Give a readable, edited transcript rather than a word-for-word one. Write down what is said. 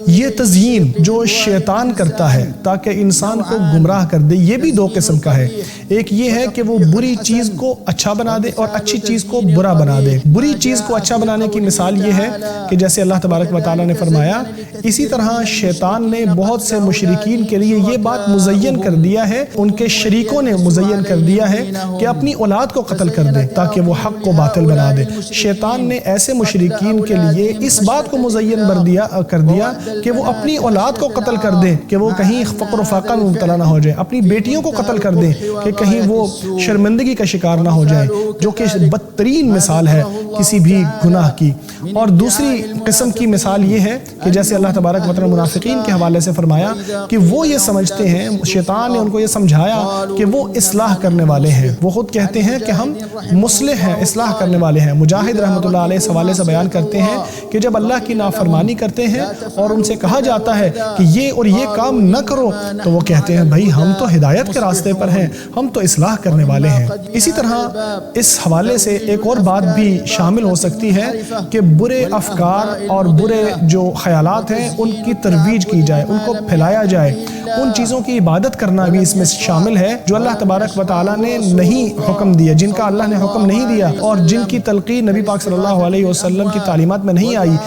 یہ تزیین جو شیطان کرتا ہے تاکہ انسان کو گمراہ کر دے، یہ بھی دو قسم کا ہے۔ ایک یہ ہے کہ وہ بری چیز کو اچھا بنا دے اور اچھی چیز کو برا بنا دے۔ بری چیز کو اچھا بنانے کی مثال یہ ہے کہ جیسے اللہ تبارک و تعالیٰ نے فرمایا، اسی طرح شیطان نے بہت سے مشرکین کے لیے یہ بات مزین کر دیا ہے، ان کے شریکوں نے مزین کر دیا ہے کہ اپنی اولاد کو قتل کر دے تاکہ وہ حق کو باطل بنا دے۔ شیطان نے ایسے مشرکین کے لیے اس بات کو مزین کر دیا کہ وہ اپنی اولاد کو قتل کر دیں کہ وہ کہیں فقر و فاقہ میں مبتلا نہ ہو جائے، اپنی بیٹیوں کو قتل کر دیں کہ کہیں وہ شرمندگی کا شکار نہ ہو جائیں، جو کہ بدترین مثال ہے کسی بھی گناہ کی۔ اور دوسری قسم کی مثال یہ ہے کہ جیسے اللہ تبارک و تعالی منافقین کے حوالے سے فرمایا کہ وہ یہ سمجھتے ہیں، شیطان نے ان کو یہ سمجھایا کہ وہ اصلاح کرنے والے ہیں، وہ خود کہتے ہیں کہ ہم مصلح ہیں، اصلاح کرنے والے ہیں۔ مجاہد رحمۃ اللہ علیہ اس حوالے سے بیان کرتے ہیں کہ جب اللہ کی نافرمانی کرتے ہیں اور ان سے کہا جاتا ہے کہ یہ اور یہ کام نہ کرو تو وہ کہتے ہیں بھائی ہم تو ہدایت کے راستے پر ہیں، ہم تو اصلاح کرنے والے ہیں۔ اسی طرح اس حوالے سے ایک اور بات بھی شامل ہو سکتی ہے کہ برے افکار اور برے جو خیالات ہیں ان کی ترویج کی جائے، ان کو پھیلایا جائے، ان چیزوں کی عبادت کرنا بھی اس میں شامل ہے جو اللہ تبارک و تعالیٰ نے نہیں حکم دیا، جن کا اللہ نے حکم نہیں دیا اور جن کی تلقین نبی پاک صلی اللہ علیہ وسلم کی تعلیمات میں نہیں آئی۔